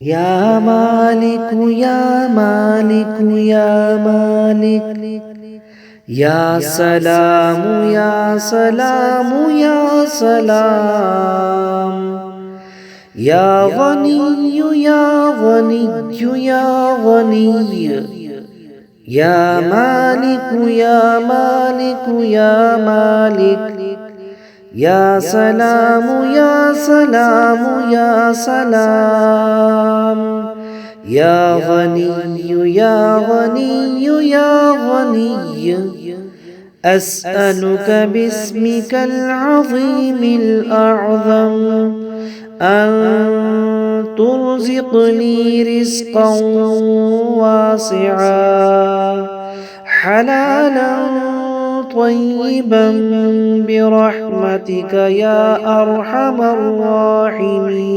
يا مالك يا مالك يا مالك، يا سلام يا سلام يا سلام، يا غني يا غني يا غني، يا مالك يا مالك يا مالك، يا سلام يا سلام يا سلام، يا غني يا غني يا غني، أسألك باسمك العظيم الأعظم أن ترزقني رزقا واسعا حلالا طيبا برحمتك يا أرحم الراحمين.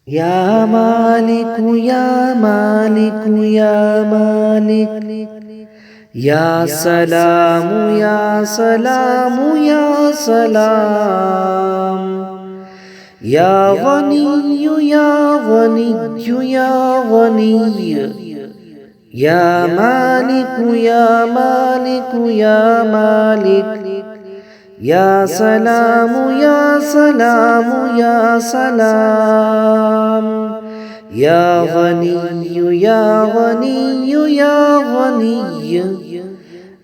يا مالك يا مالك يا مالك، يا سلام يا سلام يا سلام، يا غني يا غني يا غني، يا مالك يا مالك يا مالك، يا سلام يا سلام يا سلام، يا غني يا غني يا غني،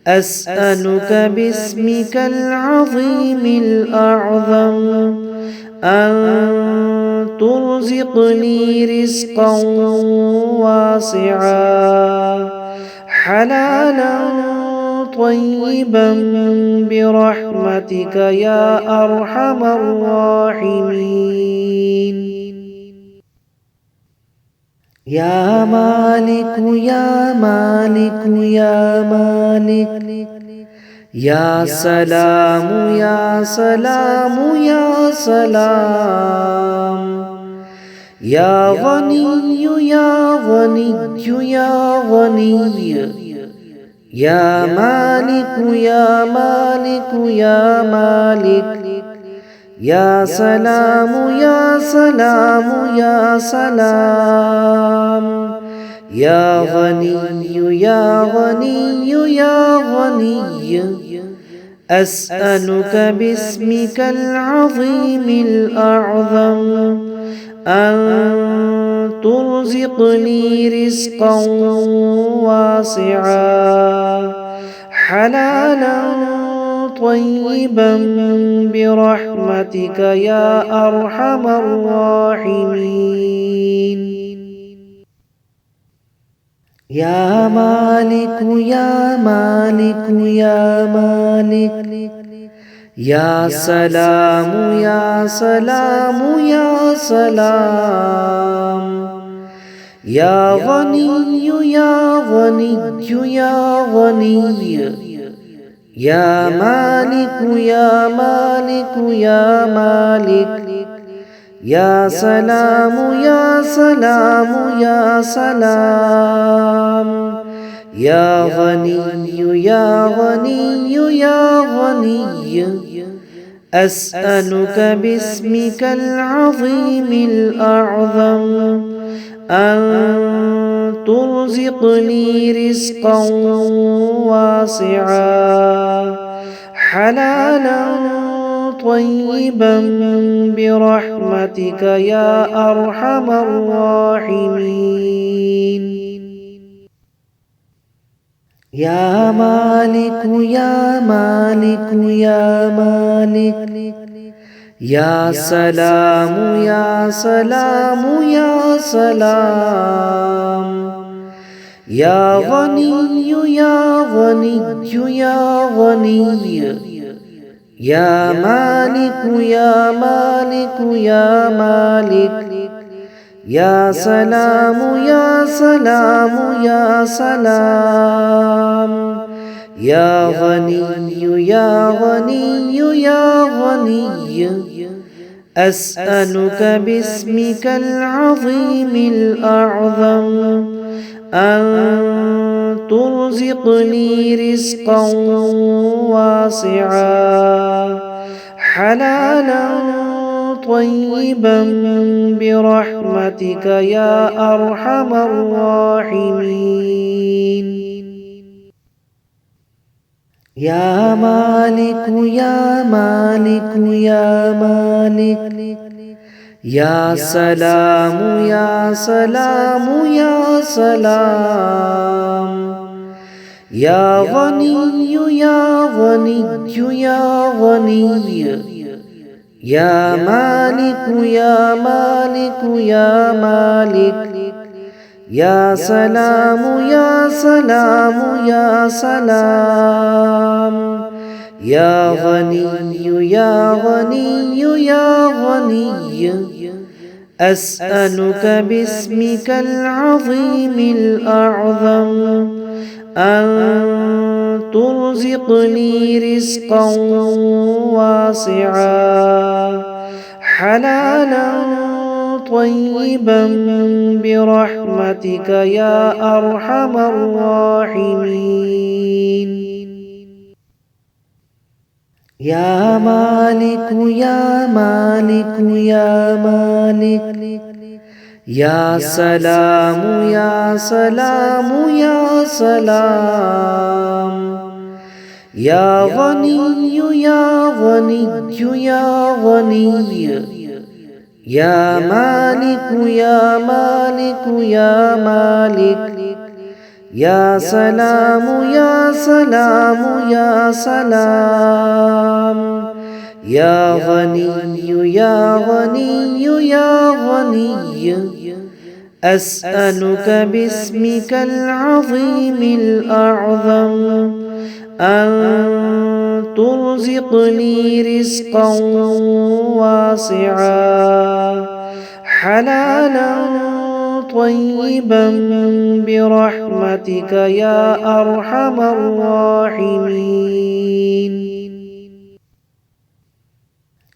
أسألك باسمك العظيم الأعظم أن ترزقني رزقا واسعا حلالا طيبا برحمتك يا أرحم الراحمين. يا مالك يا مالك يا مالك، يا سلام يا سلام يا سلام، يا غني يا غني يا غني، يا مالك يا مالك يا مالك، يا سلام يا سلام يا سلام، يا غني يا غني يا غني، أسألك باسمك العظيم الأعظم أن ترزقني رزقا واسعا حلالا طيبا برحمتك يا أرحم الراحمين. يا مالك يا مالك يا مالك، يا سلام يا سلام يا سلام، يا غني يا غني يا غني، يا مالك يا مالك يا مالك، يا سلام يا سلام يا سلام، يا غني يا غني يا غني، أسألك باسمك العظيم الأعظم أن ترزقني رزقا واسعا حلالا طيبا برحمتك يا أرحم الراحمين. يا مالك يا مالك يا مالك، يا سلام يا سلام يا سلام، يا غني يا غني يا غني، يا مالك يا مالك يا مالك، يا سلام يا سلام يا سلام، يا غني يا غني يا غني، أسألك باسمك العظيم الأعظم أن ترزقني رزقا واسعا حلالا طيبا برحمتك يا أرحم الراحمين. يا مالك يا مالك يا مالك، يا سلام يا سلام يا سلام، يا غني يا غني يا غني، يا مالك يا مالك يا مالك، يا سلام يا سلام يا سلام، يا غني يا غني يا غني، أسألك باسمك العظيم الأعظم أن ترزقني رزقا واسعا حلالا طيبا برحمتك يا أرحم الراحمين. يا مالك يا مالك يا مالك، يا سلام يا سلام يا سلام، يا غني يا غني يا غني، يا مالك يا مالك يا مالك، يا سلام يا سلام يا سلام، يا غني يا غني يا غني، أسألك باسمك العظيم الأعظم أن ترزقني رزقا واسعا حلالا طيبا برحمتك يا أرحم الراحمين.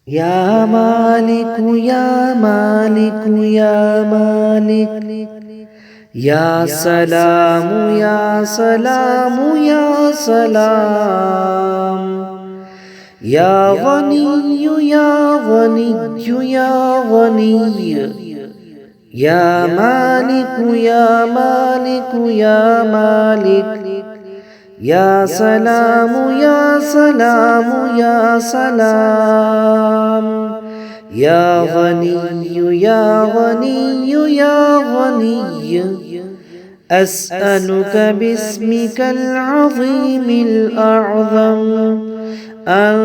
يا مالك يا مالك يا مالك، يا سلام يا سلام يا سلام، يا غني يا غني يا غني، يا مالك يا مالك يا مالك، يا سلام يا سلام يا سلام، يا غني يا غني يا غني، أسألك باسمك العظيم الأعظم أن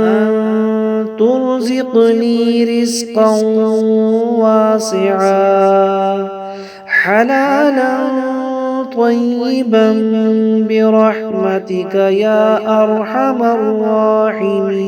ترزقني رزقا واسعا حلالا طيبا برحمتك يا أرحم الراحمين.